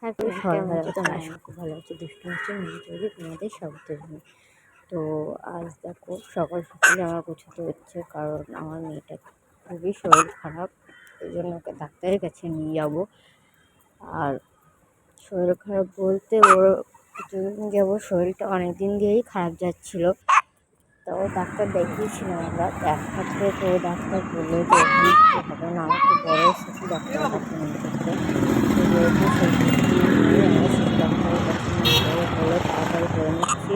তারপরে সবাই ভালো আছে, তোমরা খুব ভালো আছো। দুষ্টু মিষ্টি মিলে চলবে তোমাদের স্বাগত জানাই। তো আজ দেখো সকাল সকালে আমার গোছাতে হচ্ছে, কারণ আমার মেয়েটা খুবই শরীর খারাপ, ওই জন্য ওকে ডাক্তারের কাছে নিয়ে যাবো। আর শরীর খারাপ বলতে ওর কিছুদিন যাবো শরীরটা অনেক দিন দিয়েই খারাপ যাচ্ছিলো। তো ডাক্তার দেখিয়েছিলাম আমরা দেখাতে, তো ডাক্তার বললো যে ওখানে কিছু হবে না, আমাকে বড় শিশু ডাক্তারের কাছে নিয়ে যেতে। তো যেহেতু শিশু ডাক্তারের কাছে নিয়ে যাবো বলে তাড়াতাড়ি করে নিচ্ছি।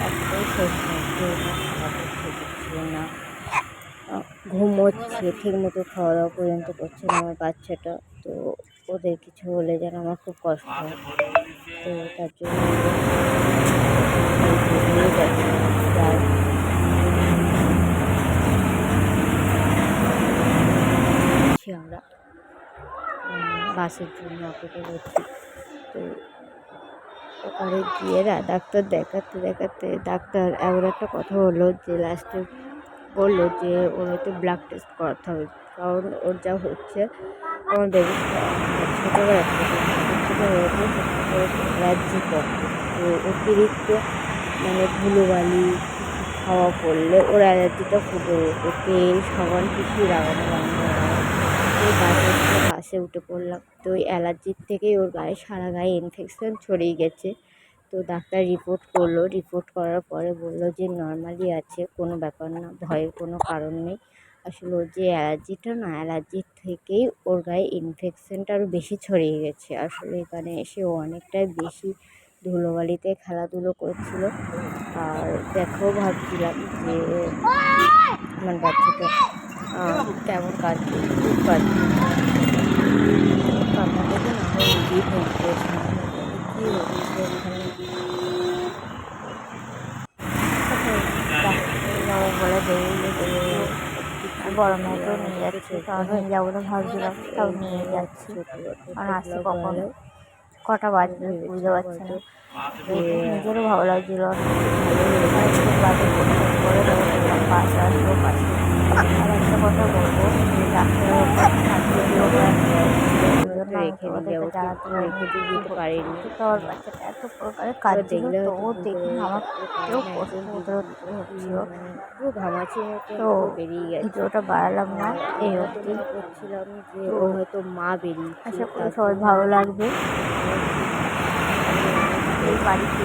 একটাই শরীর খারাপ হচ্ছে, দিচ্ছিল না, ঘুমোচ্ছে, ঠিক মতো খাওয়া দাওয়া পর্যন্ত করছে না আমার বাচ্চাটা। তো ওদের কিছু হলে যেন আমার খুব কষ্ট হয়, তো তার জন্য আমরা বাসের জন্য অপেক্ষা করছি। তো ওখানে গিয়ে ডাক্তার দেখাতে ডাক্তার এমন একটা কথা হলো যে লাস্টে বললো যে ওর হয়তো ব্লাড টেস্ট করাতে হবে, কারণ ওর যা হচ্ছে আমার বেবিটা ছোটোবেলা থেকে অ্যালার্জি করে। তো অতিরিক্ত ধুলোবালি খাওয়া পড়লে ওর অ্যালার্জিটা ফুটে ওঠে, তেল সাবান কিছুই লাগানো বন্ধ হয়। ওই বাসে উঠে পড়লাম, তো ওই অ্যালার্জির থেকেই ওর গায়ে সারা গায়ে ইনফেকশন ছড়িয়ে গেছে। তো ডাক্তার রিপোর্ট করলো, রিপোর্ট করার পরে বললো যে নর্মালি আছে, কোনো ব্যাপার না, ভয়ের কোনো কারণ নেই। আসলে ওর যে অ্যালার্জিটা না, অ্যালার্জির থেকেই ওর গায়ে ইনফেকশনটা আরও বেশি ছড়িয়ে গেছে। আসলে এখানে এসে ও অনেকটাই বেশি ধুলোবালিতে খেলাধুলো করছিল। আর দেখো ভাবছিলাম যে আমার বাচ্চাটা কেমন কাঁদছে, খুব কাঁদছে, কান্না দেখে না আমি নিজেই ভেঙে পড়েছিলাম কী হচ্ছে ওখানে। বলে বড় মেয়েকেও নিয়ে যাচ্ছি, কারণ নিয়ে যাবো তো ভাবছিলাম, তাও নিয়ে যাচ্ছি, কারণ আসতে কখন কটা বাজবে বুঝতে পারছি না। নিজেরও ভালো লাগছিলো, বাজে করে পাশে আসবো পাশে। আর একটা কথা বলবো, ডাক্তারের রেখে দিতে পারিনি, তো আমার বাচ্চাটা এত প্রকারের কাজ দেখলে তো ও দেখে আমার হচ্ছিল, পুরো ঘামাচি তো বেরিয়ে গেছে। ভিডিওটা বাড়ালাম না, এই অবধি করছিলাম যে ও হয়তো মা বেরিয়ে, আশা করি সবাই ভালো লাগবে। এই বাড়িতে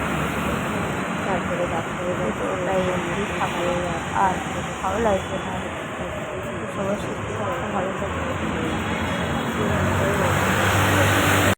তারপরে ডাক্তারের কাছে ওটাই এমনি খাবো, আর ভালো লাগছে না, সবার সুস্থ ভালো থাকে।